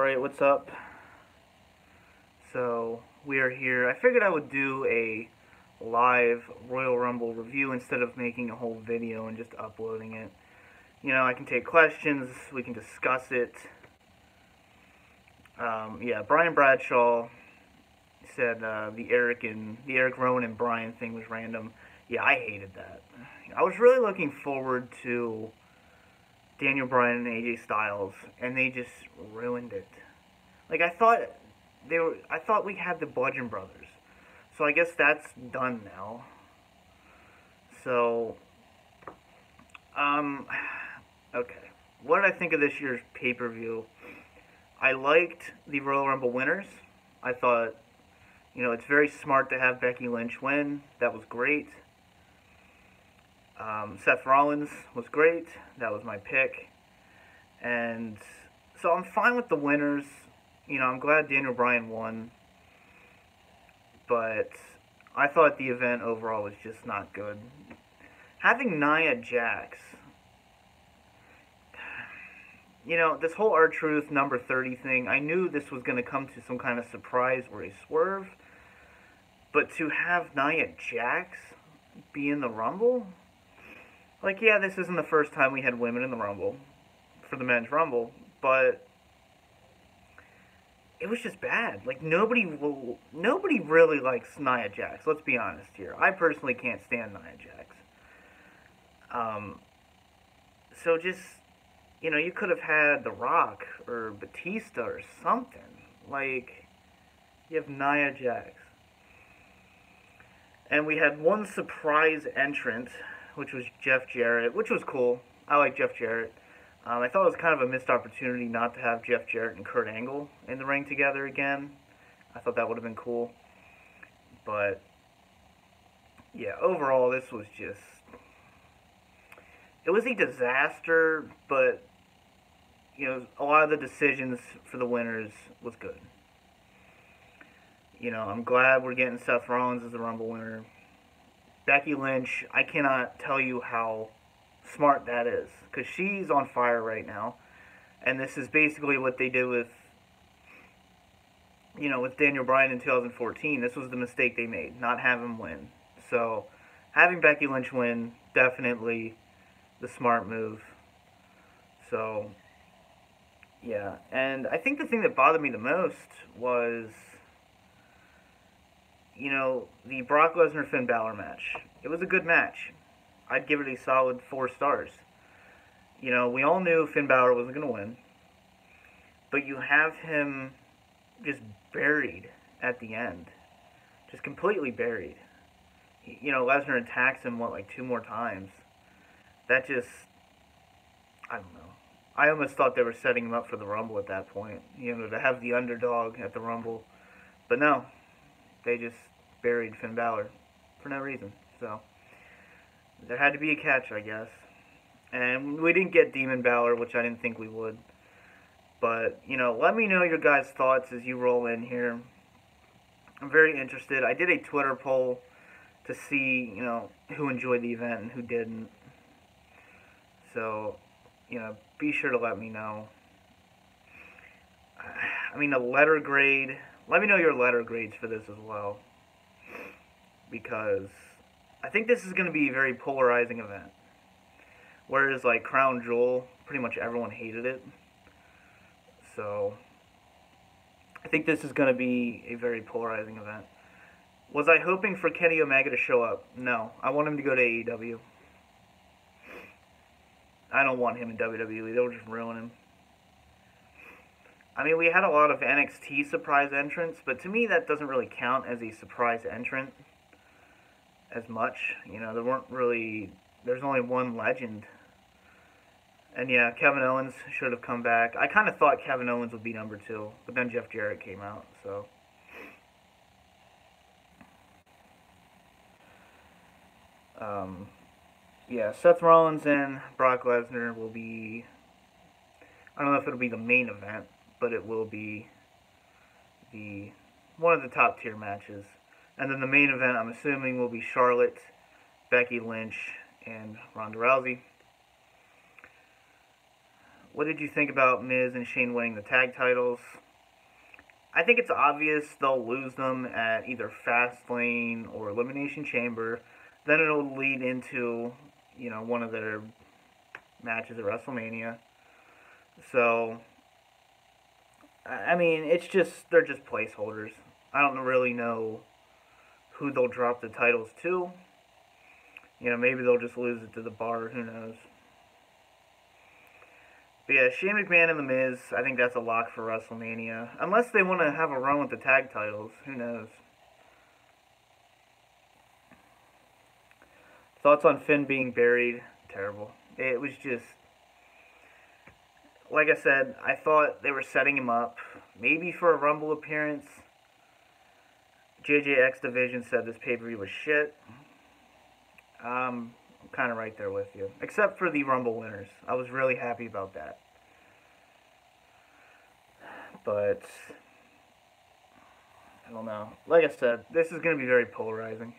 Alright, what's up? So, we are here. I figured I would do a live Royal Rumble review instead of making a whole video and just uploading it. You know, I can take questions, we can discuss it. Yeah, Brian Bradshaw said the Eric Rowan and Brian thing was random. Yeah, I hated that. I was really looking forward to Daniel Bryan and AJ Styles, and they just ruined it. Like, I thought we had the Bludgeon Brothers, so I guess that's done now. So, okay. What did I think of this year's pay-per-view? I liked the Royal Rumble winners. I thought, you know, it's very smart to have Becky Lynch win. That was great. Seth Rollins was great. That was my pick. And so I'm fine with the winners. You know, I'm glad Daniel Bryan won. But I thought the event overall was just not good. Having Nia Jax, you know, this whole R-Truth number 30 thing, I knew this was going to come to some kind of surprise or a swerve. But to have Nia Jax be in the Rumble? Like, yeah, this isn't the first time we had women in the Rumble, for the men's Rumble, but it was just bad. Like, nobody really likes Nia Jax, let's be honest here. I personally can't stand Nia Jax. So just, you know, you could have had The Rock or Batista or something. Like, you have Nia Jax. And we had one surprise entrant, which was Jeff Jarrett, which was cool. I like Jeff Jarrett. I thought it was kind of a missed opportunity not to have Jeff Jarrett and Kurt Angle in the ring together again. I thought that would have been cool. But, yeah, overall, this was just... It was a disaster, but, you know, a lot of the decisions for the winners was good. You know, I'm glad we're getting Seth Rollins as the Rumble winner. Becky Lynch, I cannot tell you how smart that is, because she's on fire right now, and this is basically what they did with, you know, with Daniel Bryan in 2014. This was the mistake they made, not have him win. So, having Becky Lynch win, definitely the smart move. So, yeah, and I think the thing that bothered me the most was, you know, the Brock Lesnar Finn Balor match. It was a good match. I'd give it a solid 4 stars. You know, we all knew Finn Balor wasn't going to win, but you have him just buried at the end. Just completely buried. You know, Lesnar attacks him, like 2 more times. That just, I don't know. I almost thought they were setting him up for the Rumble at that point. You know, to have the underdog at the Rumble. But no. They just buried Finn Balor for no reason. So, there had to be a catch, I guess. And we didn't get Demon Balor, which I didn't think we would. But, you know, let me know your guys' thoughts as you roll in here. I'm very interested. I did a Twitter poll to see, you know, who enjoyed the event and who didn't. So, you know, be sure to let me know. I mean, a letter grade... Let me know your letter grades for this as well, because I think this is going to be a very polarizing event. Whereas, like, Crown Jewel, pretty much everyone hated it. So, I think this is going to be a very polarizing event. Was I hoping for Kenny Omega to show up? No. I want him to go to AEW. I don't want him in WWE. They'll just ruin him. I mean, we had a lot of NXT surprise entrants, but to me that doesn't really count as a surprise entrant as much. You know, there's only one legend. And yeah, Kevin Owens should have come back. I kind of thought Kevin Owens would be number 2, but then Jeff Jarrett came out, so. Yeah, Seth Rollins and Brock Lesnar will be, I don't know if it'll be the main event, but it will be one of the top tier matches. And then the main event, I'm assuming, will be Charlotte, Becky Lynch, and Ronda Rousey. What did you think about Miz and Shane winning the tag titles? I think it's obvious they'll lose them at either Fastlane or Elimination Chamber. Then it'll lead into, one of their matches at WrestleMania. So, I mean, they're just placeholders. I don't really know who they'll drop the titles to. Maybe they'll just lose it to the Bar, who knows. But yeah, Shane McMahon and The Miz, I think that's a lock for WrestleMania. Unless they want to have a run with the tag titles, who knows. Thoughts on Finn being buried? Terrible. It was just, like I said, I thought they were setting him up, maybe for a Rumble appearance. JJX Division said this pay-per-view was shit. I'm kind of right there with you. Except for the Rumble winners. I was really happy about that. But, I don't know. Like I said, this is going to be very polarizing.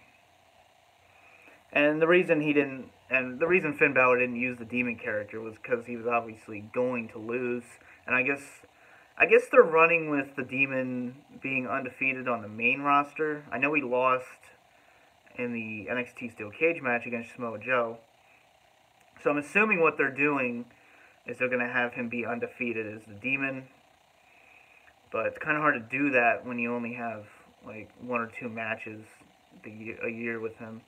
And the reason Finn Balor didn't use the Demon character was because he was obviously going to lose. And I guess they're running with the Demon being undefeated on the main roster. I know he lost in the NXT Steel Cage match against Samoa Joe. So I'm assuming what they're doing is they're going to have him be undefeated as the Demon. But it's kind of hard to do that when you only have like 1 or 2 matches a year with him.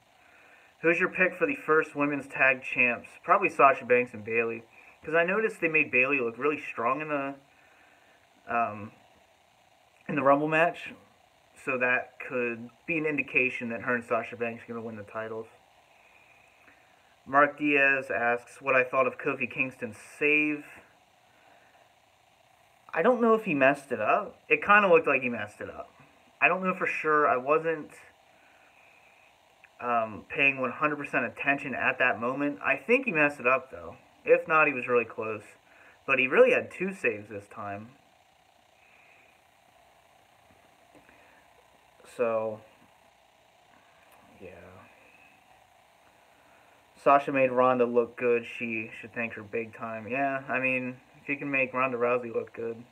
Who's your pick for the first women's tag champs? Probably Sasha Banks and Bayley. Because I noticed they made Bayley look really strong in the Rumble match. So that could be an indication that her and Sasha Banks are going to win the titles. Mark Diaz asks what I thought of Kofi Kingston's save. I don't know if he messed it up. It kind of looked like he messed it up. I don't know for sure. I wasn't paying 100% attention at that moment. I think he messed it up, though. If not, he was really close. But he really had 2 saves this time. So, yeah. Sasha made Ronda look good. She should thank her big time. Yeah, I mean, if you can make Ronda Rousey look good.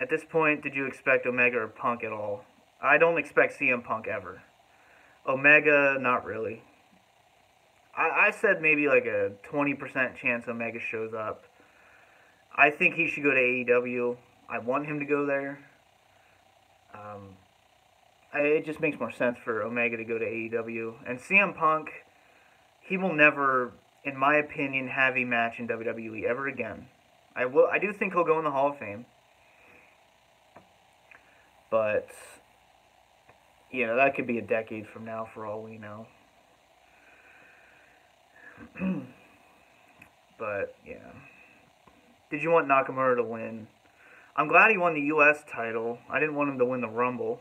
At this point, did you expect Omega or Punk at all? I don't expect CM Punk ever. Omega, not really. I said maybe like a 20% chance Omega shows up. I think he should go to AEW. I want him to go there. It just makes more sense for Omega to go to AEW. And CM Punk, he will never, in my opinion, have a match in WWE ever again. I do think he'll go in the Hall of Fame. But, that could be a decade from now for all we know. But, yeah. Did you want Nakamura to win? I'm glad he won the U.S. title. I didn't want him to win the Rumble.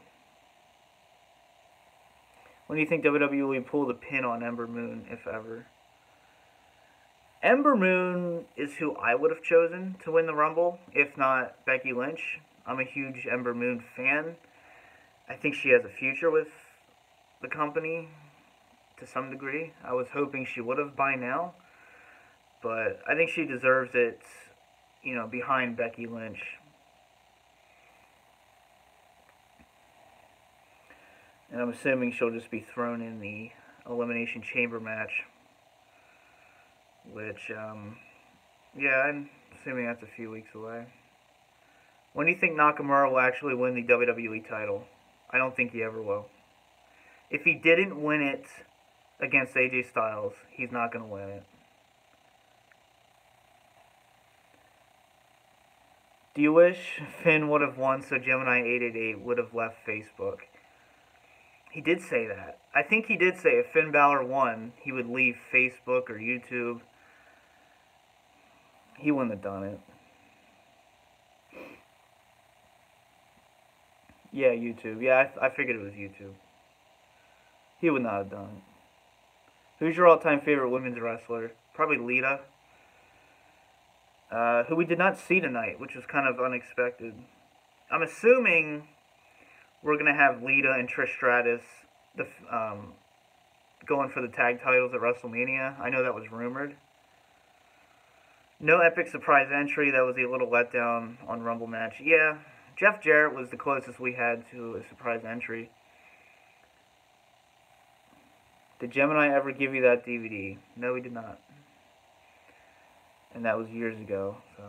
When do you think WWE will pull the pin on Ember Moon, if ever? Ember Moon is who I would have chosen to win the Rumble, if not Becky Lynch. I'm a huge Ember Moon fan. I think she has a future with the company to some degree. I was hoping she would have by now. But I think she deserves it, behind Becky Lynch. And I'm assuming she'll just be thrown in the Elimination Chamber match. Which, yeah, I'm assuming that's a few weeks away. When do you think Nakamura will actually win the WWE title? I don't think he ever will. If he didn't win it against AJ Styles, he's not going to win it. Do you wish Finn would have won so Gemini888 would have left Facebook? He did say that. I think he did say if Finn Balor won, he would leave Facebook or YouTube. He wouldn't have done it. Yeah, YouTube. Yeah, I figured it was YouTube. He would not have done it. Who's your all-time favorite women's wrestler? Probably Lita. Who we did not see tonight, which was kind of unexpected. I'm assuming we're going to have Lita and Trish Stratus going for the tag titles at WrestleMania. I know that was rumored. No epic surprise entry. That was a little letdown on Rumble match. Yeah, Jeff Jarrett was the closest we had to a surprise entry. Did Gemini ever give you that DVD? No, he did not. And that was years ago, so.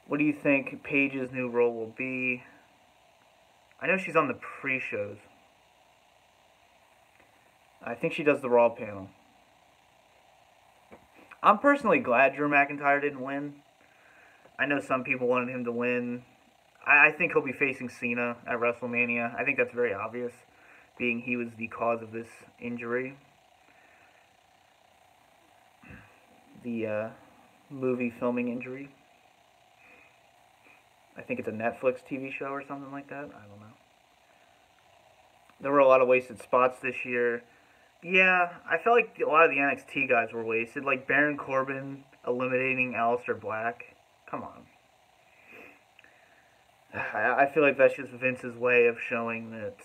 What do you think Paige's new role will be? I know she's on the pre-shows. I think she does the Raw panel. I'm personally glad Drew McIntyre didn't win. I know some people wanted him to win. I think he'll be facing Cena at WrestleMania. I think that's very obvious, being he was the cause of this injury. The movie filming injury. I think it's a Netflix TV show or something like that. I don't know. There were a lot of wasted spots this year. Yeah, I felt like a lot of the NXT guys were wasted. Like Baron Corbin eliminating Aleister Black. Come on. I feel like that's just Vince's way of showing that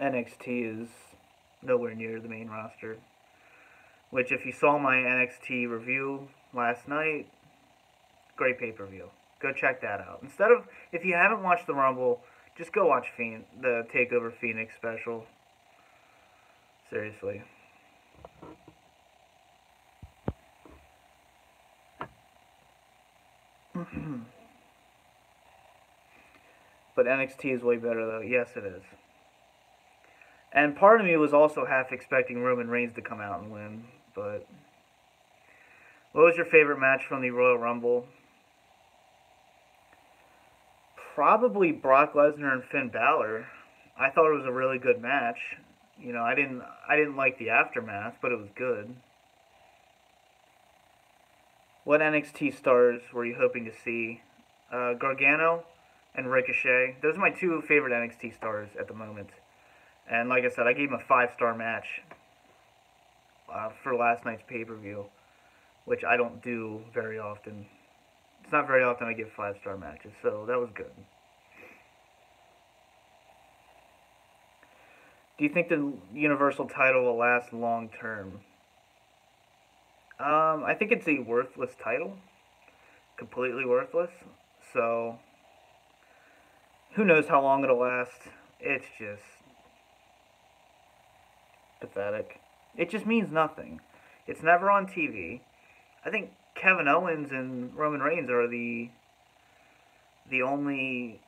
NXT is nowhere near the main roster. Which, if you saw my NXT review last night, great pay-per-view. Go check that out. Instead of, if you haven't watched the Rumble, just go watch the TakeOver Phoenix special. Seriously. But NXT is way better, though. Yes, it is. And part of me was also half expecting Roman Reigns to come out and win, but... What was your favorite match from the Royal Rumble? Probably Brock Lesnar and Finn Balor. I thought it was a really good match. You know, I didn't like the aftermath, but it was good. What NXT stars were you hoping to see? Gargano and Ricochet. Those are my two favorite NXT stars at the moment. And like I said, I gave him a 5-star match for last night's pay-per-view, which I don't do very often. It's not very often I give 5-star matches, so that was good. Do you think the Universal title will last long term? I think it's a worthless title. Completely worthless. So, who knows how long it'll last. It's just pathetic. It just means nothing. It's never on TV. I think Kevin Owens and Roman Reigns are the only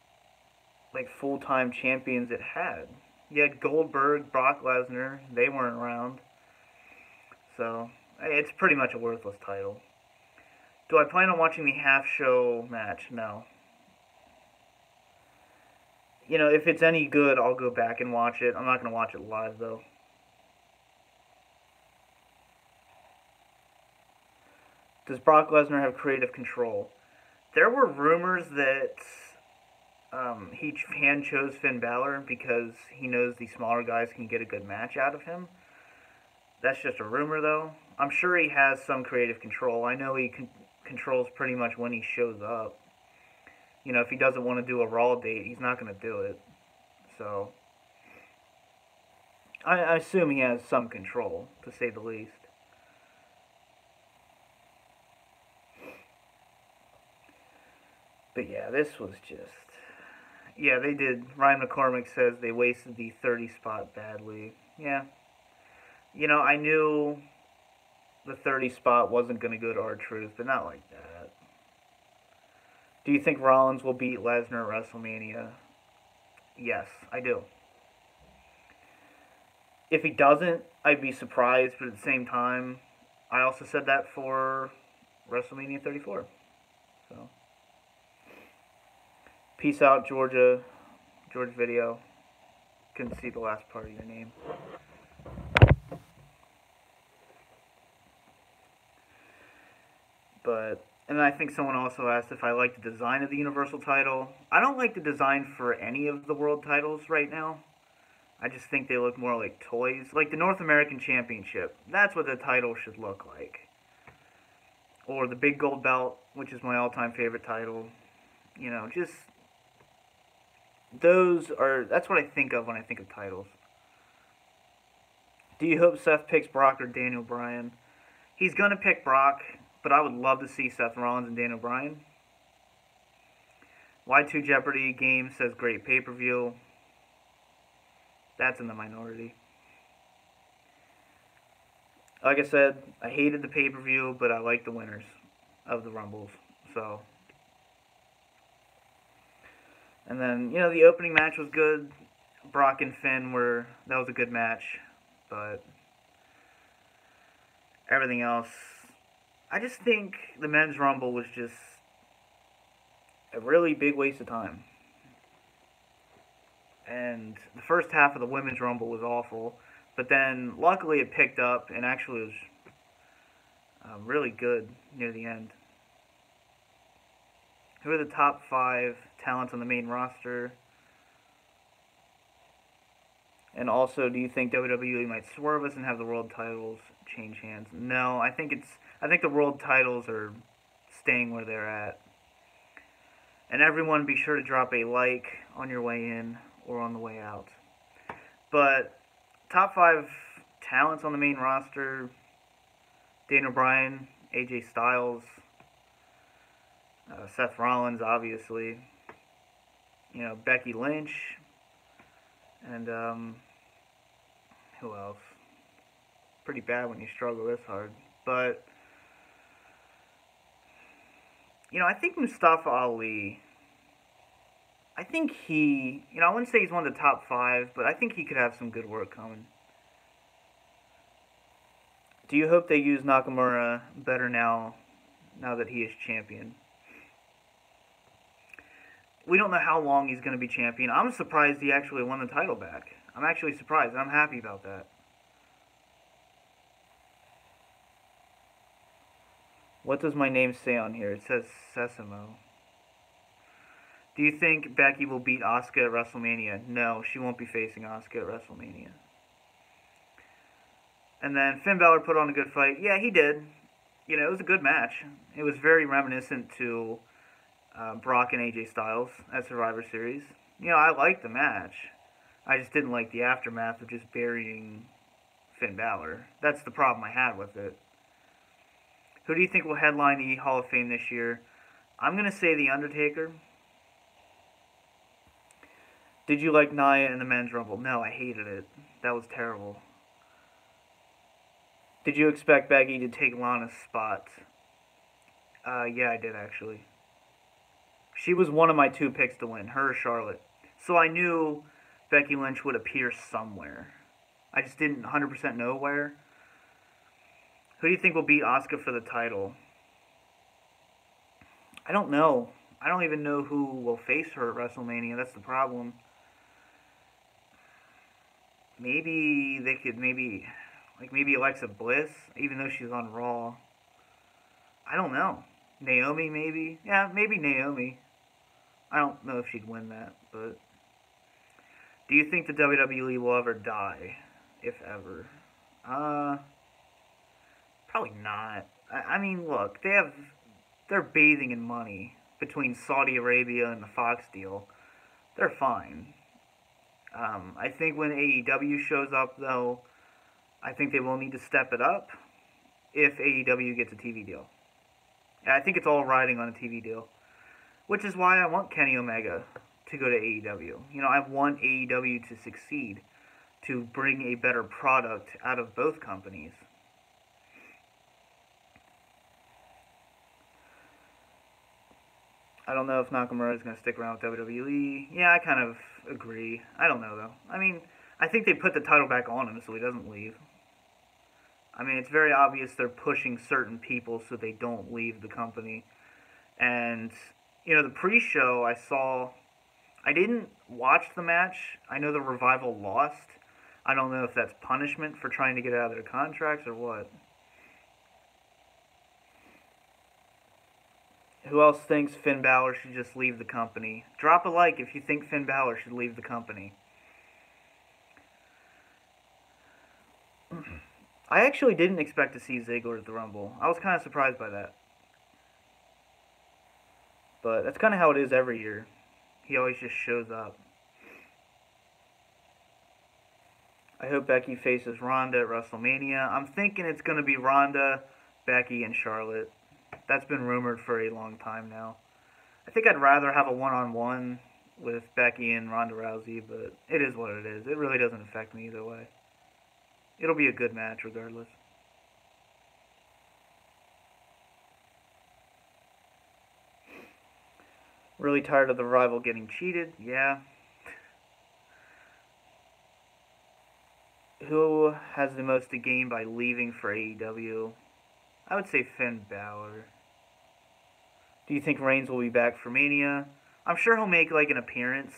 like full-time champions it had. You had Goldberg, Brock Lesnar. They weren't around. So, it's pretty much a worthless title. Do I plan on watching the half-show match? No. You know, if it's any good, I'll go back and watch it. I'm not going to watch it live, though. Does Brock Lesnar have creative control? There were rumors that he hand-chose Finn Balor because he knows the smaller guys can get a good match out of him. That's just a rumor, though. I'm sure he has some creative control. I know he controls pretty much when he shows up. You know, if he doesn't want to do a Raw date, he's not going to do it. So, I assume he has some control, to say the least. But yeah, this was just... Yeah, they did. Ryan McCormick says they wasted the 30 spot badly. Yeah. You know, I knew the 30 spot wasn't going to go to R-Truth, but not like that. Do you think Rollins will beat Lesnar at WrestleMania? Yes, I do. If he doesn't, I'd be surprised, but at the same time, I also said that for WrestleMania 34. So... Peace out, Georgia video. Couldn't see the last part of your name. But, and I think someone also asked if I like the design of the Universal title. I don't like the design for any of the world titles right now. I just think they look more like toys. Like the North American Championship. That's what the title should look like. Or the Big Gold Belt, which is my all-time favorite title. You know, just... that's what I think of when I think of titles. Do you hope Seth picks Brock or Daniel Bryan? He's going to pick Brock, but I would love to see Seth Rollins and Daniel Bryan. Y2 Jeopardy game says great pay-per-view. That's in the minority. Like I said, I hated the pay-per-view, but I like the winners of the Rumbles. So, and then, you know, the opening match was good. Brock and Finn that was a good match, but everything else, I just think the Men's Rumble was just a really big waste of time. And the first half of the Women's Rumble was awful, but then luckily it picked up and actually was really good near the end. Who are the top 5 talents on the main roster? And also, do you think WWE might swerve us and have the world titles change hands? No, I think the world titles are staying where they're at. And everyone, be sure to drop a like on your way in or on the way out. But top 5 talents on the main roster: Daniel Bryan, AJ Styles, Seth Rollins, obviously. You know, Becky Lynch, and who else? Pretty bad when you struggle this hard. But you know, I think Mustafa Ali, I think he, you know, I wouldn't say he's one of the top 5, but I think he could have some good work coming. Do you hope they use Nakamura better now that he is champion? We don't know how long he's going to be champion. I'm surprised he actually won the title back. I'm actually surprised. I'm happy about that. What does my name say on here? It says Sesamo. Do you think Becky will beat Asuka at WrestleMania? No, she won't be facing Asuka at WrestleMania. And then Finn Balor put on a good fight. Yeah, he did. You know, it was a good match. It was very reminiscent to Brock and AJ Styles at Survivor Series. You know, I liked the match. I just didn't like the aftermath of just burying Finn Balor. That's the problem I had with it. Who do you think will headline the Hall of Fame this year? I'm going to say The Undertaker. Did you like Nia in the Men's Rumble? No, I hated it. That was terrible. Did you expect Becky to take Lana's spot? Yeah, I did actually. She was one of my 2 picks to win, her or Charlotte. So I knew Becky Lynch would appear somewhere. I just didn't 100% know where. Who do you think will beat Asuka for the title? I don't know. I don't even know who will face her at WrestleMania. That's the problem. Maybe they could maybe Alexa Bliss, even though she's on Raw. I don't know. Naomi, maybe? Yeah, maybe Naomi. I don't know if she'd win that, but... Do you think the WWE will ever die? If ever. Probably not. I mean, look, they're bathing in money between Saudi Arabia and the Fox deal. They're fine. I think when AEW shows up, though, I think they will need to step it up if AEW gets a TV deal. I think it's all riding on a TV deal, which is why I want Kenny Omega to go to AEW. You know, I want AEW to succeed, to bring a better product out of both companies. I don't know if Nakamura is going to stick around with WWE. Yeah, I kind of agree. I don't know, though. I mean, I think they put the title back on him so he doesn't leave. I mean, it's very obvious they're pushing certain people so they don't leave the company. And, you know, the pre-show I didn't watch the match. I know the Revival lost. I don't know if that's punishment for trying to get out of their contracts or what. Who else thinks Finn Balor should just leave the company? Drop a like if you think Finn Balor should leave the company. I actually didn't expect to see Ziggler at the Rumble. I was kind of surprised by that. But that's kind of how it is every year. He always just shows up. I hope Becky faces Ronda at WrestleMania. I'm thinking it's going to be Ronda, Becky and Charlotte. That's been rumored for a long time now. I think I'd rather have a one-on-one with Becky and Ronda Rousey, but it is what it is. It really doesn't affect me either way. It'll be a good match regardless. Really tired of the rival getting cheated. Yeah. Who has the most to gain by leaving for AEW? I would say Finn Balor. Do you think Reigns will be back for Mania? I'm sure he'll make like an appearance,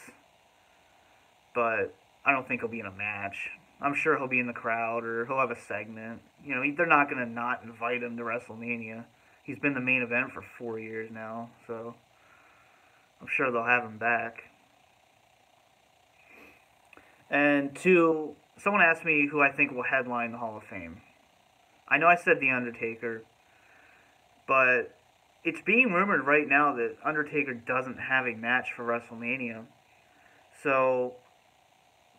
but I don't think he'll be in a match. I'm sure he'll be in the crowd or he'll have a segment. You know, they're not going to not invite him to WrestleMania. He's been the main event for 4 years now, so I'm sure they'll have him back. And two, someone asked me who I think will headline the Hall of Fame. I know I said The Undertaker, but it's being rumored right now that Undertaker doesn't have a match for WrestleMania. So,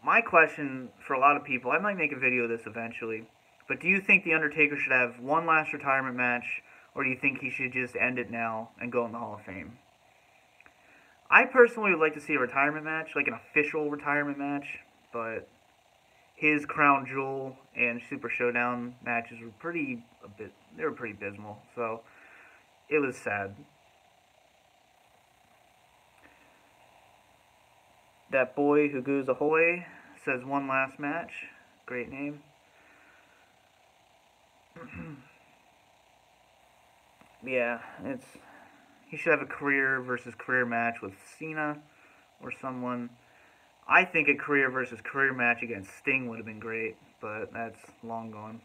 my question for a lot of people, I might make a video of this eventually, but do you think The Undertaker should have one last retirement match, or do you think he should just end it now and go in the Hall of Fame? I personally would like to see a retirement match, like an official retirement match, but his Crown Jewel and Super Showdown matches were pretty abysmal, so it was sad. That Boy Who Goes Ahoy says one last match. Great name. Yeah, he should have a career versus career match with Cena or someone. I think a career versus career match against Sting would have been great, but that's long gone.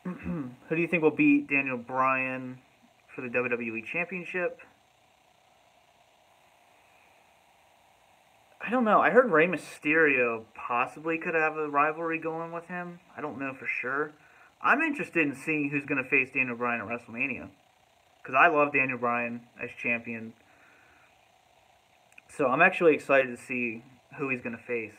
Who do you think will beat Daniel Bryan for the WWE Championship? I don't know. I heard Rey Mysterio possibly could have a rivalry going with him. I don't know for sure. I'm interested in seeing who's going to face Daniel Bryan at WrestleMania, because I love Daniel Bryan as champion. So I'm actually excited to see who he's going to face.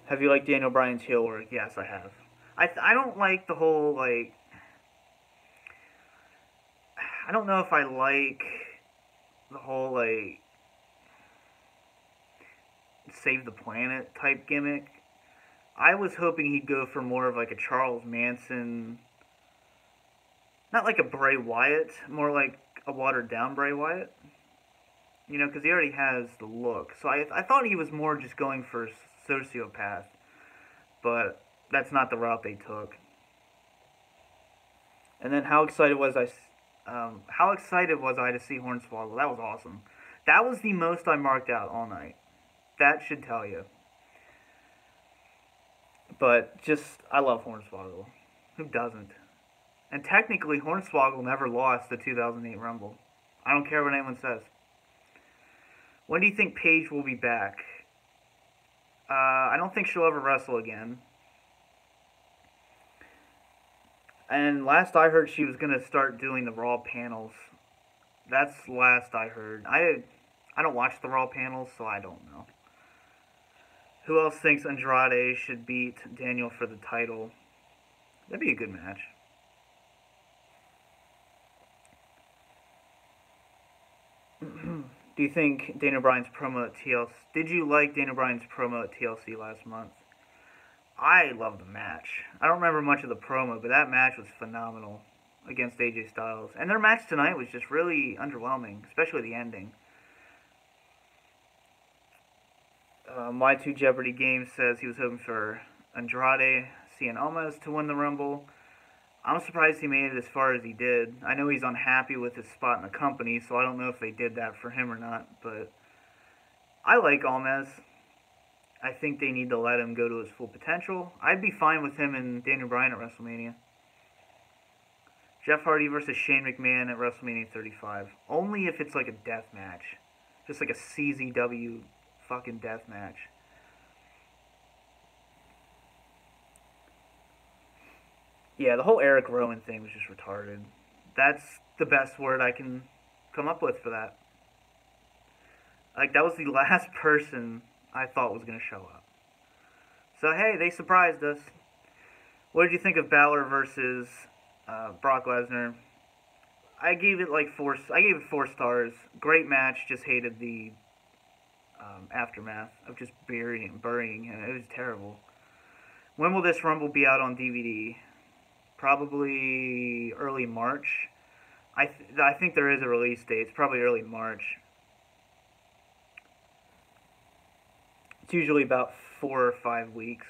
Have you liked Daniel Bryan's heel work? Yes, I have. I don't like the whole, like, I don't know if I like the whole, like, save the planet type gimmick. I was hoping he'd go for more of like a Charles Manson, not like a Bray Wyatt, more like a watered down Bray Wyatt. You know, because he already has the look. So I thought he was more just going for sociopath, but that's not the route they took. And then how excited was I to see Hornswoggle? That was awesome. That was the most I marked out all night. That should tell you. But just, I love Hornswoggle. Who doesn't? And technically, Hornswoggle never lost the 2008 Rumble. I don't care what anyone says. When do you think Paige will be back? I don't think she'll ever wrestle again. And last I heard, she was going to start doing the Raw panels. That's last I heard. I don't watch the Raw panels, so I don't know. Who else thinks Andrade should beat Daniel for the title? That'd be a good match. Do you think Daniel Bryan's promo at TLC... Did you like Daniel Bryan's promo at TLC last month? I love the match. I don't remember much of the promo, but that match was phenomenal against AJ Styles. And their match tonight was just really underwhelming, especially the ending. My2 Jeopardy Games says he was hoping for Andrade Cien Almas to win the Rumble. I'm surprised he made it as far as he did. I know he's unhappy with his spot in the company, so I don't know if they did that for him or not, but I like Almas. I think they need to let him go to his full potential. I'd be fine with him and Daniel Bryan at WrestleMania. Jeff Hardy versus Shane McMahon at WrestleMania 35. Only if it's like a death match. Just like a CZW fucking death match. Yeah, the whole Eric Rowan thing was just retarded. That's the best word I can come up with for that. Like, that was the last person I thought was going to show up. So, hey, they surprised us. What did you think of Balor versus Brock Lesnar? I gave it like I gave it 4 stars. Great match. Just hated the aftermath of just burying him. It was terrible. When will this Rumble be out on DVD? Probably early March. I think there is a release date. It's probably early March. It's usually about 4 or 5 weeks.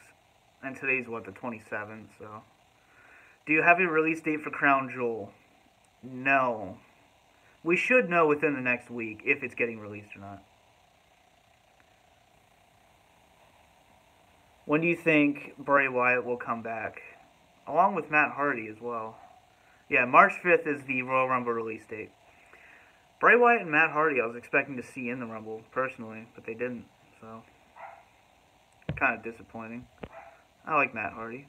And today's what, the 27th, so. Do you have a release date for Crown Jewel? No. We should know within the next week if it's getting released or not. When do you think Bray Wyatt will come back? Along with Matt Hardy as well. Yeah, March 5th is the Royal Rumble release date. Bray Wyatt and Matt Hardy I was expecting to see in the Rumble, personally, but they didn't, so. Kind of disappointing. I like Matt Hardy.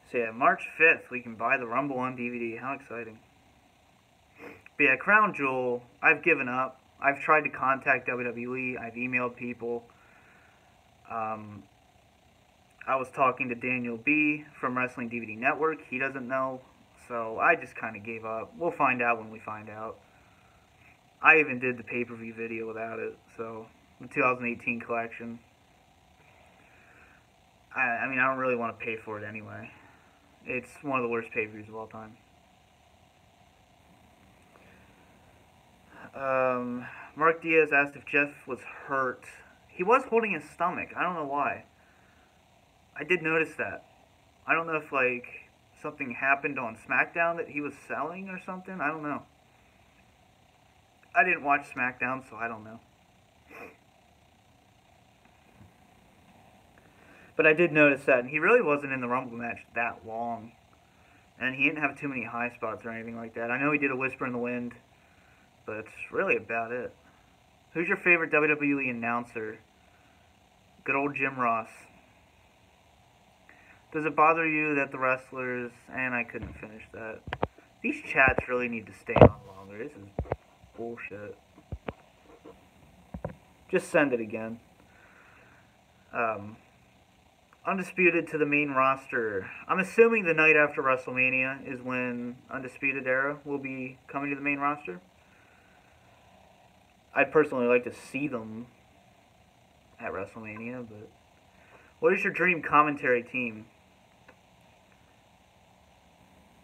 So yeah, March 5th, we can buy the Rumble on DVD. How exciting. But yeah, Crown Jewel, I've given up. I've tried to contact WWE. I've emailed people. I was talking to Daniel B. from Wrestling DVD Network. He doesn't know. So I just kind of gave up. We'll find out when we find out. I even did the pay-per-view video without it. So, the 2018 collection. I mean, I don't really want to pay for it anyway. It's one of the worst pay-per-views of all time. Mark Diaz asked if Jeff was hurt. He was holding his stomach. I don't know why. I did notice that. I don't know if, like, something happened on SmackDown that he was selling or something. I don't know. I didn't watch SmackDown, so I don't know. But I did notice that, and he really wasn't in the Rumble match that long. And he didn't have too many high spots or anything like that. I know he did a Whisper in the Wind, but it's really about it. Who's your favorite WWE announcer? Good old Jim Ross. Does it bother you that the wrestlers... And I couldn't finish that. These chats really need to stay on longer. This is bullshit. Just send it again. Undisputed to the main roster. I'm assuming the night after WrestleMania is when Undisputed Era will be coming to the main roster. I'd personally like to see them at WrestleMania, but... What is your dream commentary team?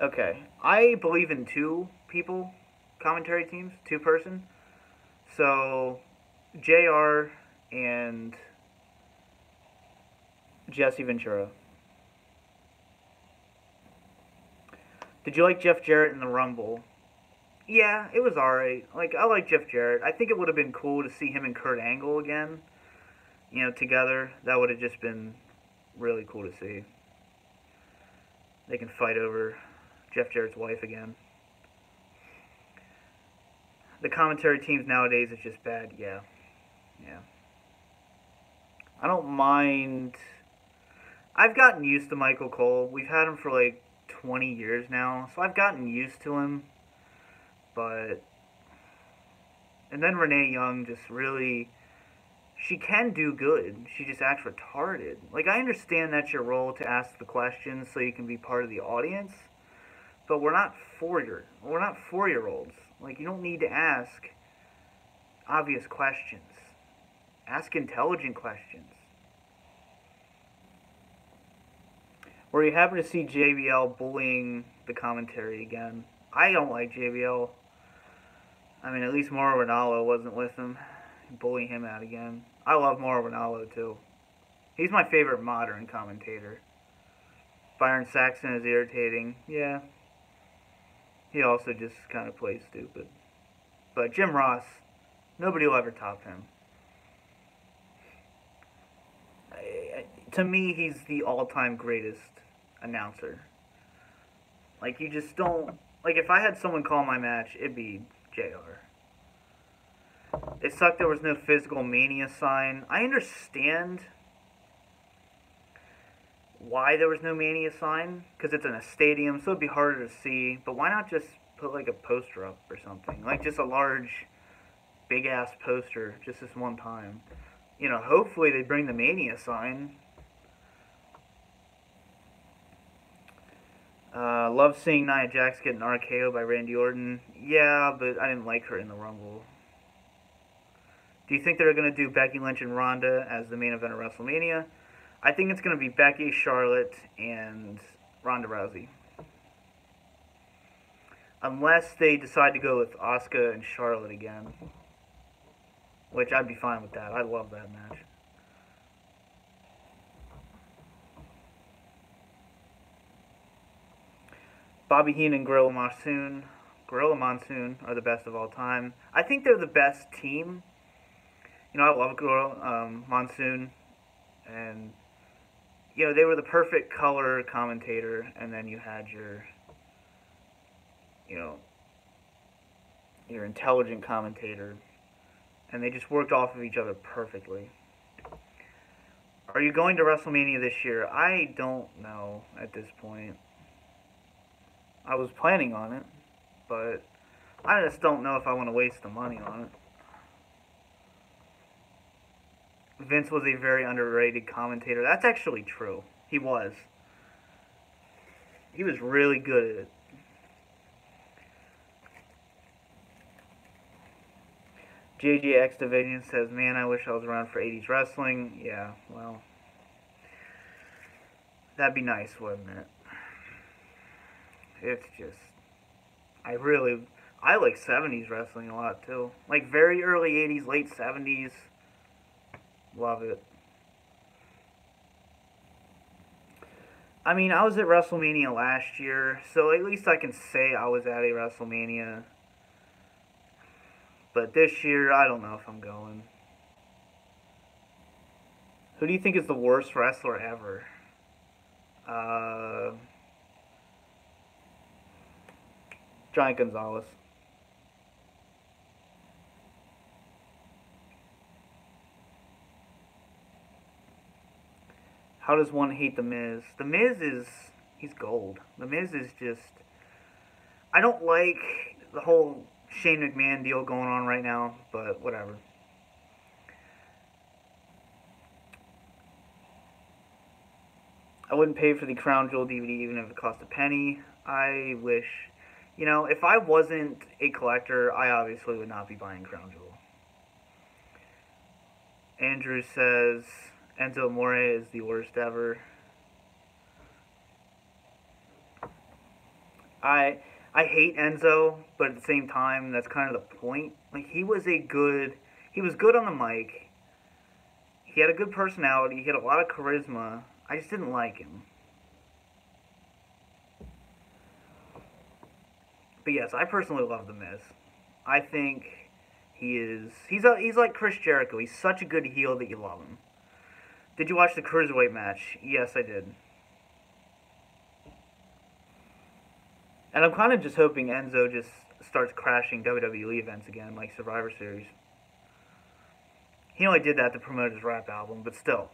Okay, I believe in 2 people commentary teams, 2-person. So, JR and Jesse Ventura. Did you like Jeff Jarrett in the Rumble? Yeah, it was alright. Like, I like Jeff Jarrett. I think it would have been cool to see him and Kurt Angle again. You know, together. That would have just been really cool to see. They can fight over Jeff Jarrett's wife again. The commentary teams nowadays is just bad. Yeah. Yeah. I don't mind... I've gotten used to Michael Cole. We've had him for like 20 years now, so I've gotten used to him. But... And then Renee Young just really... She can do good. She just acts retarded. Like, I understand that's your role to ask the questions so you can be part of the audience. But we're not 4-year-olds. Like, you don't need to ask obvious questions. Ask intelligent questions. Were you happy to see JBL bullying the commentary again? I don't like JBL. I mean, at least Mauro Ranallo wasn't with him. Bullying him out again. I love Mauro Ranallo, too. He's my favorite modern commentator. Byron Saxton is irritating. Yeah. He also just kind of plays stupid. But Jim Ross, nobody will ever top him. To me, he's the all-time greatest announcer. Like, you just don't... Like, if I had someone call my match, it'd be JR. It sucked there was no physical Mania sign. I understand why there was no Mania sign, because it's in a stadium, so it'd be harder to see. But why not just put like a poster up or something. Like just a large, big ass poster just this one time. You know, hopefully they bring the Mania sign. Love seeing Nia Jax get an RKO by Randy Orton. Yeah, but I didn't like her in the Rumble. Do you think they're going to do Becky Lynch and Ronda as the main event of WrestleMania? I think it's going to be Becky, Charlotte, and Ronda Rousey. Unless they decide to go with Asuka and Charlotte again. Which I'd be fine with that. I love that match. Bobby Heenan and Gorilla Monsoon. Gorilla Monsoon are the best of all time. I think they're the best team. You know, I love Gorilla Monsoon. And, you know, they were the perfect color commentator. And then you had your, you know, your intelligent commentator. And they just worked off of each other perfectly. Are you going to WrestleMania this year? I don't know at this point. I was planning on it, but I just don't know if I want to waste the money on it. Vince was a very underrated commentator. That's actually true. He was. He was really good at it. JJX Division says, man, I wish I was around for 80s wrestling. Yeah, well, that'd be nice, wouldn't it? It's just, I like 70s wrestling a lot, too. Like, very early 80s, late 70s. Love it. I mean, I was at WrestleMania last year, so at least I can say I was at a WrestleMania. But this year, I don't know if I'm going. Who do you think is the worst wrestler ever? Giant Gonzalez. How does one hate The Miz? The Miz he's gold. The Miz is just, I don't like the whole Shane McMahon deal going on right now, but whatever. I wouldn't pay for the Crown Jewel DVD even if it cost a penny. I wish, you know, if I wasn't a collector, I obviously would not be buying Crown Jewel. Andrew says Enzo Amore is the worst ever. I hate Enzo, but at the same time, that's kind of the point. Like, he was good on the mic. He had a good personality. He had a lot of charisma. I just didn't like him. But yes, I personally love The Miz. I think he's like Chris Jericho. He's such a good heel that you love him. Did you watch the Cruiserweight match? Yes, I did. And I'm kind of just hoping Enzo just starts crashing WWE events again, like Survivor Series. He only did that to promote his rap album, but still.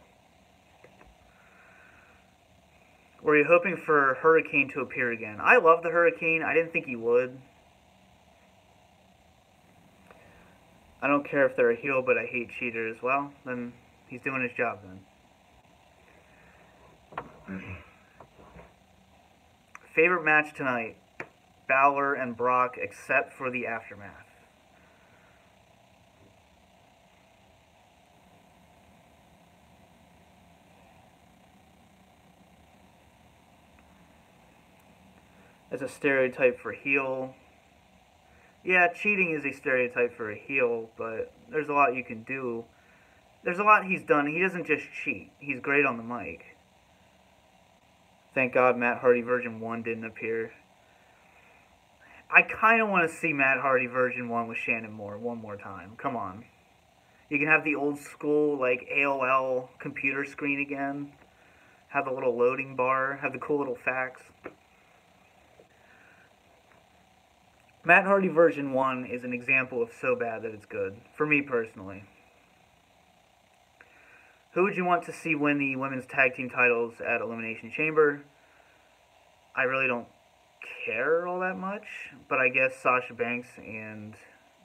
Were you hoping for Hurricane to appear again? I love the Hurricane. I didn't think he would. I don't care if they're a heel, but I hate cheaters. Well, then he's doing his job then. Favorite match tonight? Balor and Brock, except for the aftermath. As a stereotype for heel. Yeah, cheating is a stereotype for a heel, but there's a lot you can do. There's a lot he's done. He doesn't just cheat. He's great on the mic. Thank God Matt Hardy version 1 didn't appear. I kind of want to see Matt Hardy version 1 with Shannon Moore one more time. Come on. You can have the old school, like, AOL computer screen again. Have the little loading bar. Have the cool little facts. Matt Hardy version 1 is an example of so bad that it's good. For me personally. Who would you want to see win the women's tag team titles at Elimination Chamber? I really don't care all that much, but I guess Sasha Banks and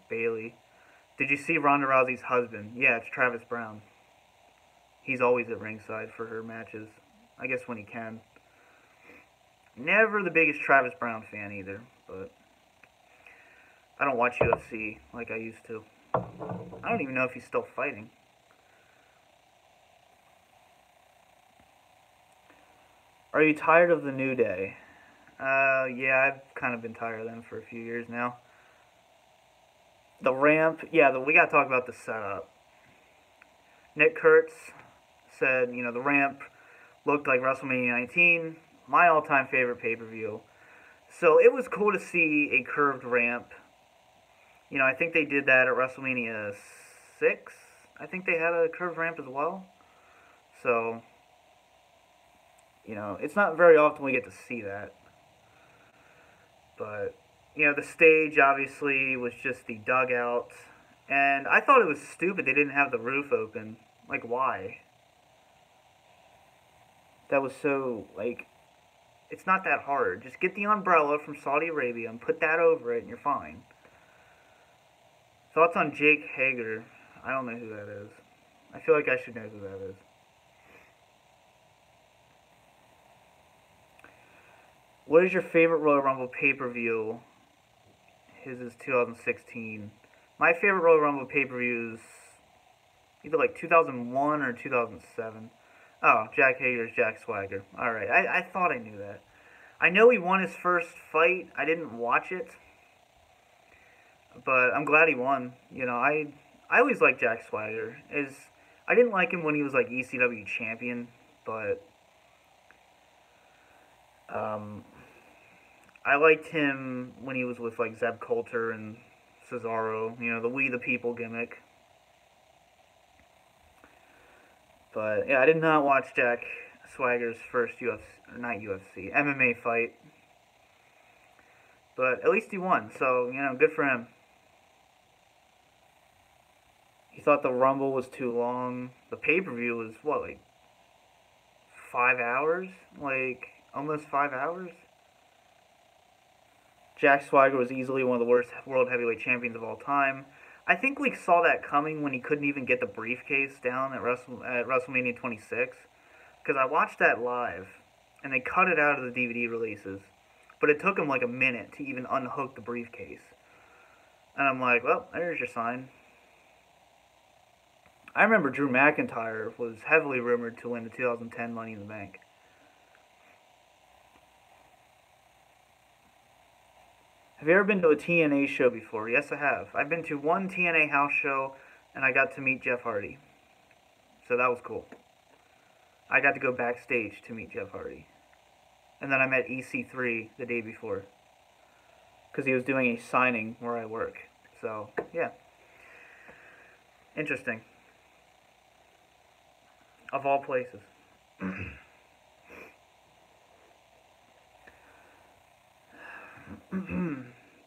Bailey. Did you see Ronda Rousey's husband? Yeah, it's Travis Brown. He's always at ringside for her matches. I guess when he can. Never the biggest Travis Brown fan either, but I don't watch UFC like I used to. I don't even know if he's still fighting. Are you tired of the New Day? Yeah, I've kind of been tired of them for a few years now. The ramp, yeah, we gotta talk about the setup. Nick Kurtz said, the ramp looked like WrestleMania 19, my all-time favorite pay-per-view. So it was cool to see a curved ramp. I think they did that at WrestleMania 6. I think they had a curved ramp as well. So, it's not very often we get to see that. But, the stage obviously was just the dugout. And I thought it was stupid they didn't have the roof open. Like, why? That was so, it's not that hard. Just get the umbrella from Saudi Arabia and put that over it and you're fine. Thoughts on Jake Hager? I don't know who that is. I feel like I should know who that is. What is your favorite Royal Rumble pay-per-view? His is 2016. My favorite Royal Rumble pay-per-view is either 2001 or 2007. Oh, Jack Hager's Jack Swagger. Alright, I thought I knew that. I know he won his first fight. I didn't watch it. But I'm glad he won. I always liked Jack Swagger. I didn't like him when he was ECW champion, but I liked him when he was with Zeb Coulter and Cesaro, the We the People gimmick. But yeah, I did not watch Jack Swagger's first MMA fight. But at least he won, so good for him. He thought the Rumble was too long. The pay-per-view was, 5 hours? Almost 5 hours? Jack Swagger was easily one of the worst World Heavyweight Champions of all time. I think we saw that coming when he couldn't even get the briefcase down at WrestleMania 26. Because I watched that live, and they cut it out of the DVD releases. But it took him a minute to even unhook the briefcase. And I'm like, well, there's your sign. I remember Drew McIntyre was heavily rumored to win the 2010 Money in the Bank. Have you ever been to a TNA show before? Yes, I have. I've been to one TNA house show, and I got to meet Jeff Hardy. So that was cool. I got to go backstage to meet Jeff Hardy. And then I met EC3 the day before. Because he was doing a signing where I work. So, yeah. Interesting. Of all places.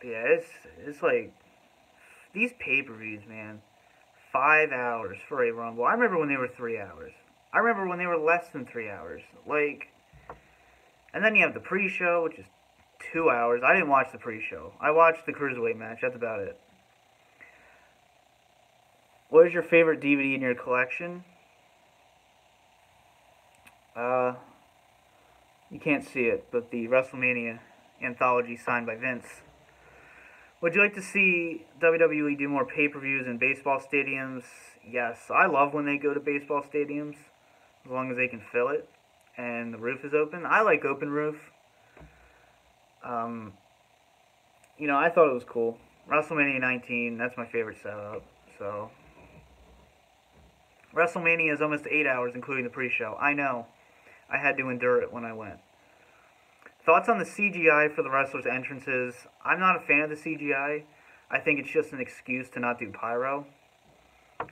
Yeah, it's these pay-per-views, man. 5 hours for a Rumble. I remember when they were 3 hours. I remember when they were less than 3 hours. And then you have the pre-show, which is 2 hours. I didn't watch the pre-show. I watched the Cruiserweight match. That's about it. What is your favorite DVD in your collection? You can't see it, but the WrestleMania anthology signed by Vince. Would you like to see WWE do more pay-per-views in baseball stadiums? Yes. I love when they go to baseball stadiums, as long as they can fill it and the roof is open. I like open roof. I thought it was cool. WrestleMania 19, that's my favorite setup. So, WrestleMania is almost 8 hours, including the pre-show. I know. I had to endure it when I went. Thoughts on the CGI for the wrestlers' entrances? I'm not a fan of the CGI. I think it's just an excuse to not do pyro. And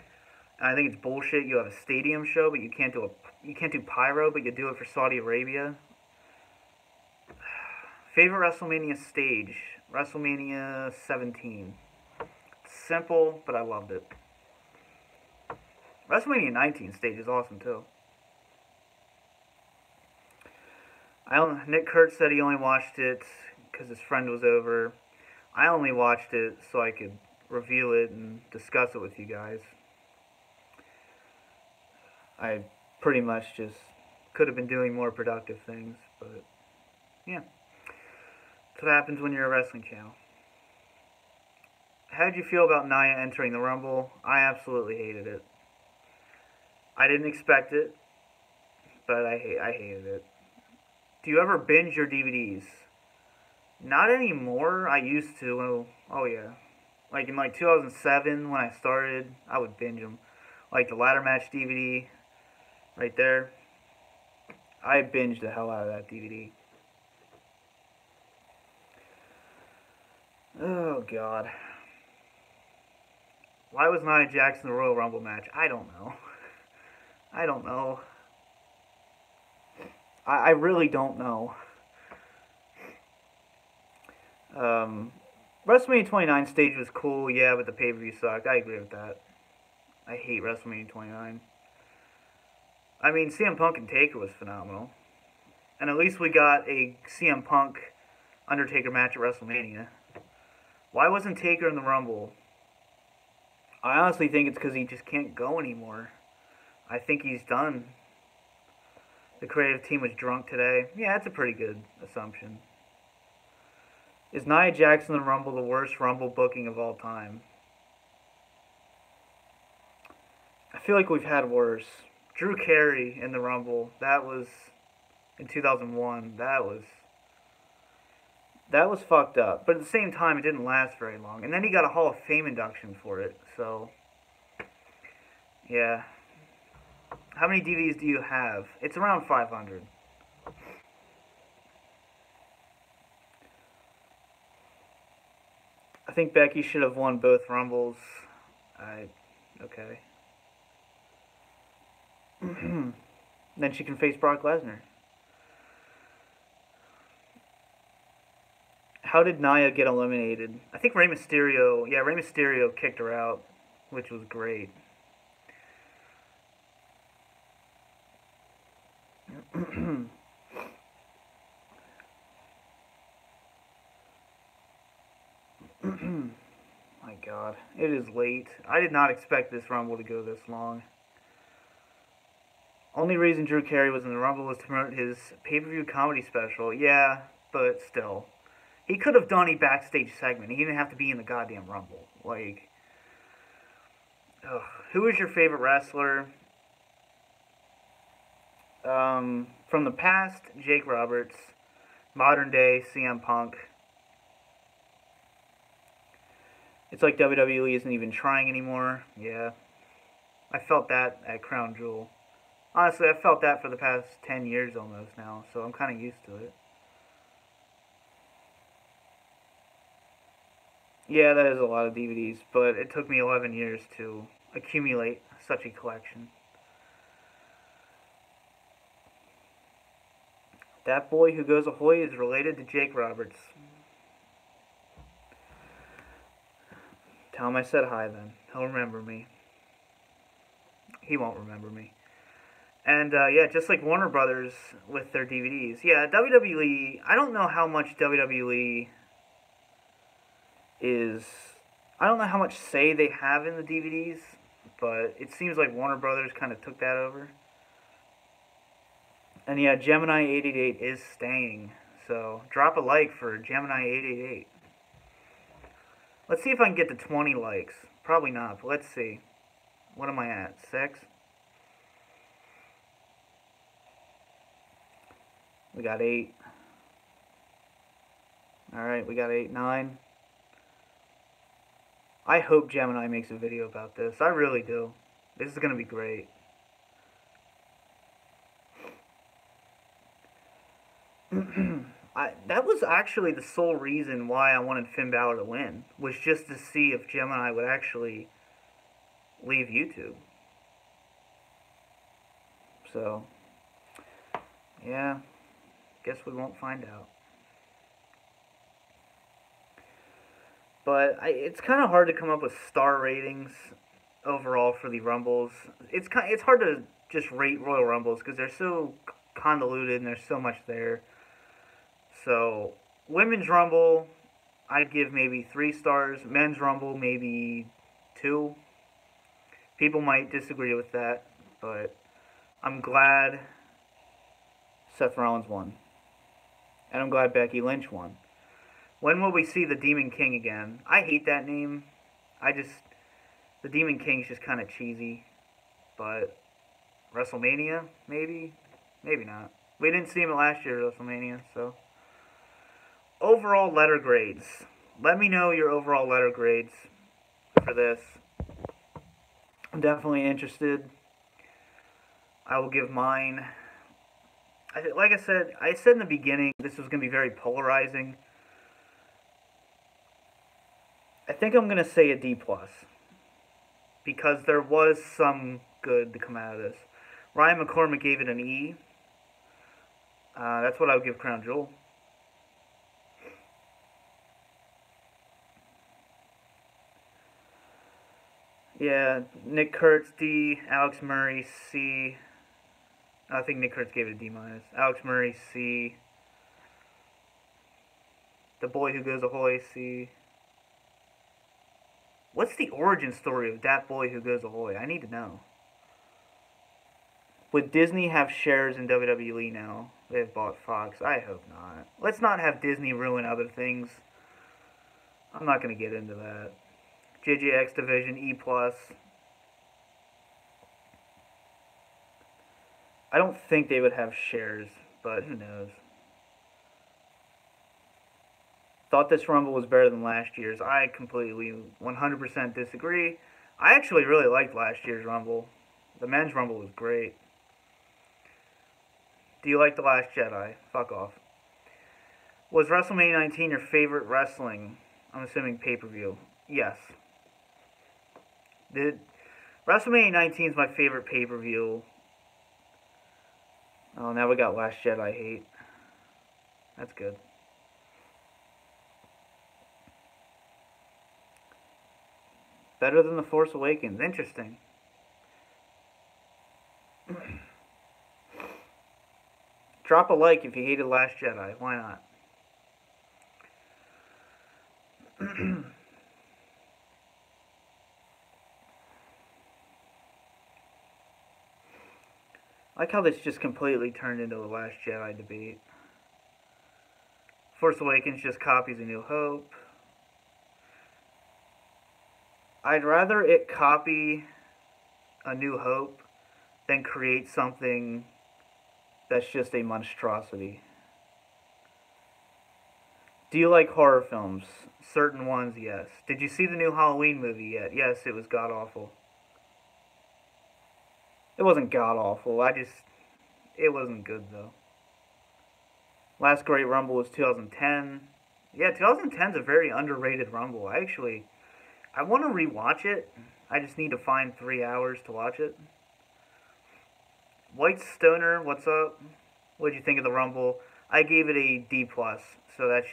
I think it's bullshit. You have a stadium show, but you can't do pyro, but you do it for Saudi Arabia. Favorite WrestleMania stage? WrestleMania 17. Simple, but I loved it. WrestleMania 19 stage is awesome too. Nick Kurtz said he only watched it because his friend was over. I only watched it so I could review it and discuss it with you guys. I pretty much just could have been doing more productive things, but yeah. That's what happens when you're a wrestling channel. How did you feel about Nia entering the Rumble? I absolutely hated it. I didn't expect it, but I hated it. Do you ever binge your DVDs? Not anymore. I used to. Oh yeah. Like in 2007 when I started, I would binge them. Like the ladder match DVD, right there. I binged the hell out of that DVD. Oh god. Why was Nia Jax in the Royal Rumble match? I don't know. I don't know. I really don't know. WrestleMania 29 stage was cool, yeah, but the pay-per-view sucked. I agree with that. I hate WrestleMania 29. I mean, CM Punk and Taker was phenomenal. And at least we got a CM Punk Undertaker match at WrestleMania. Why wasn't Taker in the Rumble? I honestly think it's because he just can't go anymore. I think he's done. The creative team was drunk today. Yeah, that's a pretty good assumption. Is Nia Jax in the Rumble the worst Rumble booking of all time? I feel like we've had worse. Drew Carey in the Rumble. That was in 2001. That was fucked up. But at the same time, it didn't last very long. And then he got a Hall of Fame induction for it. So, yeah. How many DVDs do you have? It's around 500. I think Becky should have won both Rumbles. Okay. Then she can face Brock Lesnar. How did Nia get eliminated? I think Rey Mysterio... Yeah, Rey Mysterio kicked her out, which was great. My god. It is late. I did not expect this Rumble to go this long. Only reason Drew Carey was in the Rumble was to promote his pay-per-view comedy special. Yeah, but still. He could have done a backstage segment. He didn't have to be in the goddamn Rumble. Like, ugh. Who is your favorite wrestler? From the past, Jake Roberts. Modern day, CM Punk. It's like WWE isn't even trying anymore. Yeah. I felt that at Crown Jewel. Honestly, I've felt that for the past 10 years almost now, so I'm kind of used to it. Yeah, that is a lot of DVDs, but it took me 11 years to accumulate such a collection. That boy who goes ahoy is related to Jake Roberts. Tell him I said hi then. He'll remember me. He won't remember me. And, yeah, just like Warner Brothers with their DVDs. Yeah, WWE, I don't know how much WWE is... I don't know how much say they have in the DVDs, but it seems like Warner Brothers kind of took that over. And yeah, Gemini 888 is staying, so drop a like for Gemini 888. Let's see if I can get to 20 likes. Probably not, but let's see. What am I at? 6? We got 8. Alright, we got 8, 9. I hope Gemini makes a video about this. I really do. This is going to be great. That was actually the sole reason why I wanted Finn Balor to win, was just to see if Gemini would actually leave YouTube. So, yeah, guess we won't find out. But it's kind of hard to come up with star ratings overall for the Rumbles. It's hard to just rate Royal Rumbles because they're so convoluted and there's so much there. So, Women's Rumble, I'd give maybe 3 stars. Men's Rumble, maybe 2. People might disagree with that, but I'm glad Seth Rollins won. And I'm glad Becky Lynch won. When will we see the Demon King again? I hate that name. The Demon King's just kind of cheesy. But WrestleMania, maybe? Maybe not. We didn't see him at last year's WrestleMania, so. Overall letter grades. Let me know your overall letter grades for this. I'm definitely interested. I will give mine. Like I said in the beginning, this was going to be very polarizing. I think I'm going to say a D+. Because there was some good to come out of this. Ryan McCormick gave it an E. That's what I would give Crown Jewel. Yeah, Nick Kurtz, D. Alex Murray, C. I think Nick Kurtz gave it a D-. Alex Murray, C. The Boy Who Goes Ahoy, C. What's the origin story of that Boy Who Goes Ahoy? I need to know. Would Disney have shares in WWE now? They've bought Fox. I hope not. Let's not have Disney ruin other things. I'm not going to get into that. JJX Division, E+. I don't think they would have shares, but who knows. Thought this Rumble was better than last year's. I completely, 100% disagree. I actually really liked last year's Rumble. The men's Rumble was great. Do you like The Last Jedi? Fuck off. Was WrestleMania 19 your favorite wrestling? I'm assuming pay-per-view. Yes. WrestleMania 19 is my favorite pay-per-view. Oh, now we got Last Jedi hate. That's good. Better than The Force Awakens. Interesting. Drop a like if you hated Last Jedi. Why not? I like how this just completely turned into a Last Jedi debate. Force Awakens just copies A New Hope. I'd rather it copy A New Hope than create something that's just a monstrosity. Do you like horror films? Certain ones, yes. Did you see the new Halloween movie yet? Yes, it was god-awful. It wasn't god-awful, it wasn't good, though. Last great Rumble was 2010. Yeah, 2010's a very underrated Rumble. I want to rewatch it. I just need to find 3 hours to watch it. White Stoner, what's up? What'd you think of the Rumble? I gave it a D+, so that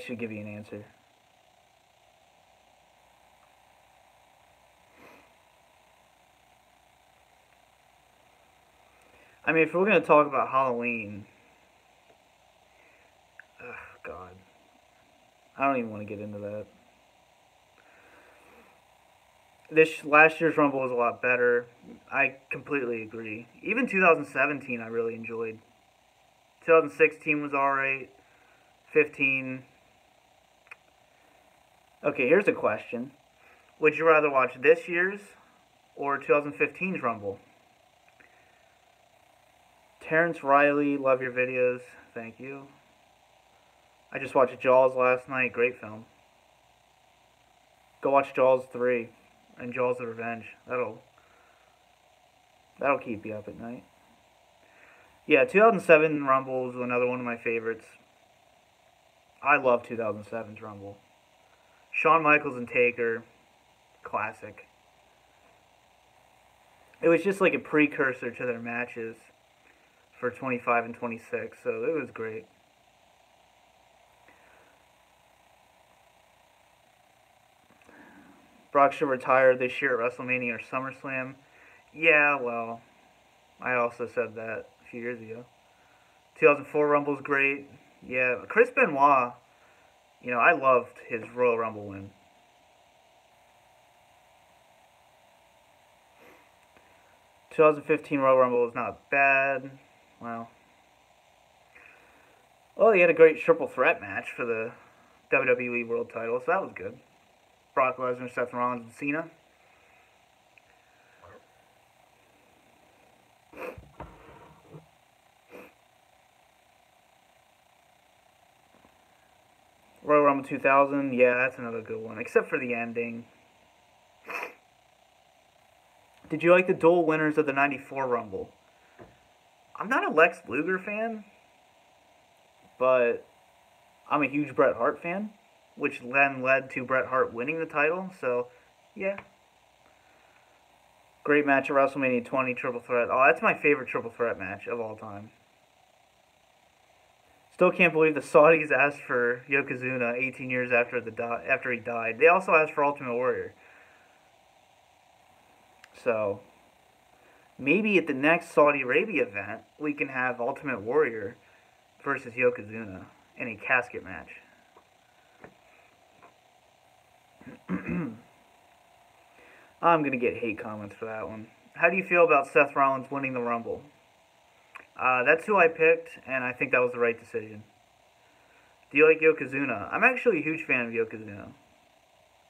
should give you an answer. I mean, if we're going to talk about Halloween... Ugh, God. I don't even want to get into that. This last year's Rumble was a lot better. I completely agree. Even 2017 I really enjoyed. 2016 was alright. 15. Okay, here's a question. Would you rather watch this year's or 2015's Rumble? Terrence Riley, love your videos. Thank you. I just watched Jaws last night. Great film. Go watch Jaws 3 and Jaws the Revenge. That'll keep you up at night. Yeah, 2007 Rumble is another one of my favorites. I love 2007's Rumble. Shawn Michaels and Taker, classic. It was just like a precursor to their matches for 25 and 26, so it was great. Brock should retire this year at WrestleMania or SummerSlam. Yeah, well, I also said that a few years ago. 2004 Rumble's great. Yeah, Chris Benoit, you know, I loved his Royal Rumble win. ...2015 Royal Rumble was not bad. Well, he had a great triple threat match for the WWE World Title, so that was good. Brock Lesnar, Seth Rollins, and Cena. Royal Rumble 2000, yeah, that's another good one, except for the ending. Did you like the dual winners of the 94 Rumble? I'm not a Lex Luger fan, but I'm a huge Bret Hart fan, which then led to Bret Hart winning the title, so, yeah. Great match at WrestleMania 20, Triple Threat. Oh, that's my favorite Triple Threat match of all time. Still can't believe the Saudis asked for Yokozuna 18 years after he died. They also asked for Ultimate Warrior. So, maybe at the next Saudi Arabia event, we can have Ultimate Warrior versus Yokozuna in a casket match. I'm going to get hate comments for that one. How do you feel about Seth Rollins winning the Rumble? That's who I picked, and I think that was the right decision. Do you like Yokozuna? I'm actually a huge fan of Yokozuna.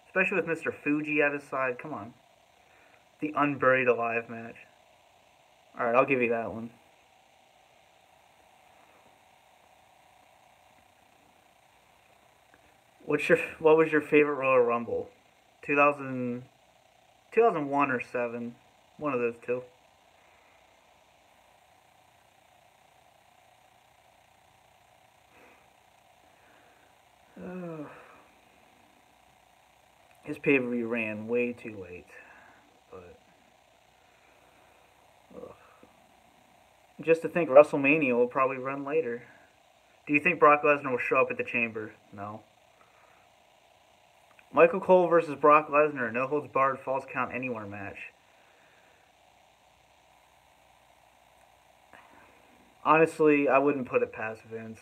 Especially with Mr. Fuji at his side. Come on. The Unburied Alive match. Alright, I'll give you that one. What was your favorite Royal Rumble? 2001 or 7. One of those two. His pay-per-view ran way too late. But just to think WrestleMania will probably run later. Do you think Brock Lesnar will show up at the Chamber? No. Michael Cole versus Brock Lesnar, no holds barred, falls count anywhere match. Honestly, I wouldn't put it past Vince.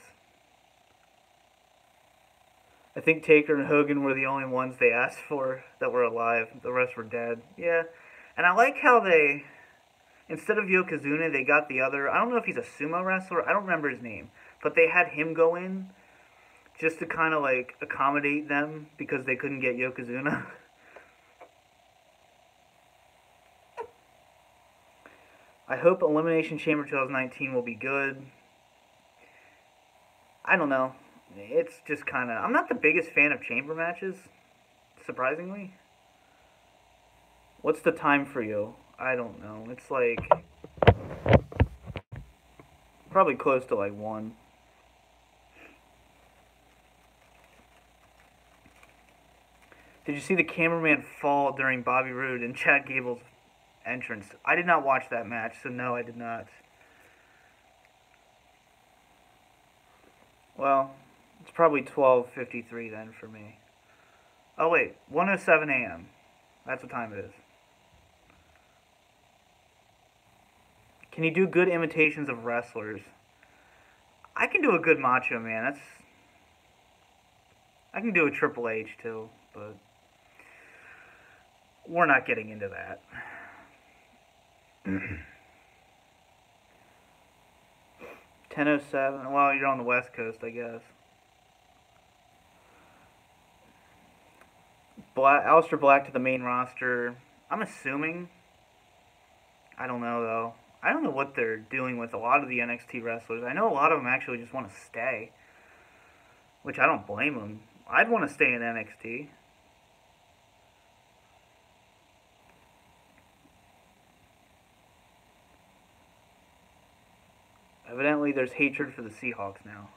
I think Taker and Hogan were the only ones they asked for that were alive. The rest were dead. Yeah. And I like how they, instead of Yokozuna, they got the other, I don't know if he's a sumo wrestler, I don't remember his name, but they had him go in just to kind of like accommodate them because they couldn't get Yokozuna. I hope Elimination Chamber 2019 will be good. I don't know. It's just kind of... I'm not the biggest fan of chamber matches, surprisingly. What's the time for you? I don't know. It's like... probably close to like 1. Did you see the cameraman fall during Bobby Roode and Chad Gable's entrance? I did not watch that match, so no, I did not. Well... it's probably 12:53 then for me. Oh wait, 1:07 a.m. That's what time it is. Can you do good imitations of wrestlers? I can do a good Macho Man. I can do a Triple H too, but we're not getting into that. 10:07. Well, you're on the West Coast, I guess. Aleister Black to the main roster. I'm assuming. I don't know, though. I don't know what they're doing with a lot of the NXT wrestlers. I know a lot of them actually just want to stay. Which I don't blame them. I'd want to stay in NXT. Evidently, there's hatred for the Seahawks now.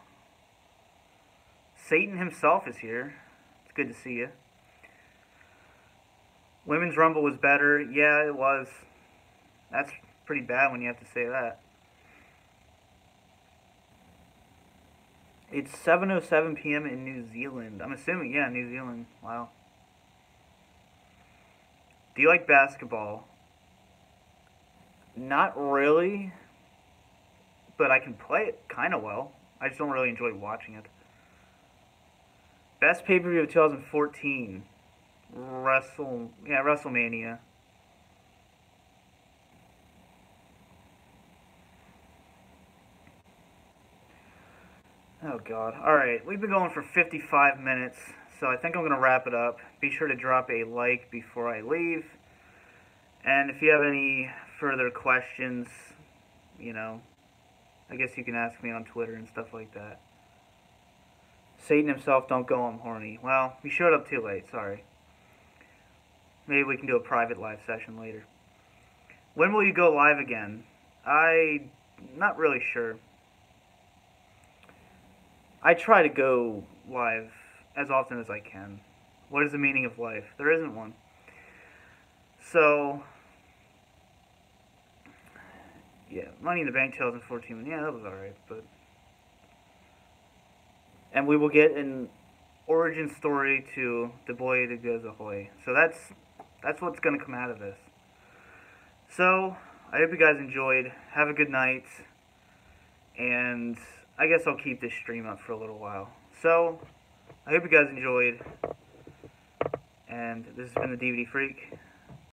Satan himself is here. It's good to see you. Women's Rumble was better. Yeah, it was. That's pretty bad when you have to say that. It's 7:07 p.m. in New Zealand. I'm assuming, yeah, New Zealand. Wow. Do you like basketball? Not really. but I can play it kind of well. I just don't really enjoy watching it. Best pay-per-view of 2014. WrestleMania. Oh god. Alright, we've been going for 55 minutes, so I think I'm going to wrap it up. Be sure to drop a like before I leave. And if you have any further questions, you know, I guess you can ask me on Twitter and stuff like that. Satan himself, don't go, I'm horny. Well, you showed up too late, sorry. Maybe we can do a private live session later. When will you go live again? I'm not really sure. I try to go live as often as I can. What is the meaning of life? There isn't one. So, yeah, Money in the Bank 2014, yeah, that was alright, but... And we will get an origin story to the boy that goes ahoy. So that's what's going to come out of this. So, I hope you guys enjoyed. Have a good night. And I guess I'll keep this stream up for a little while. So, I hope you guys enjoyed. And this has been the DVD Freak.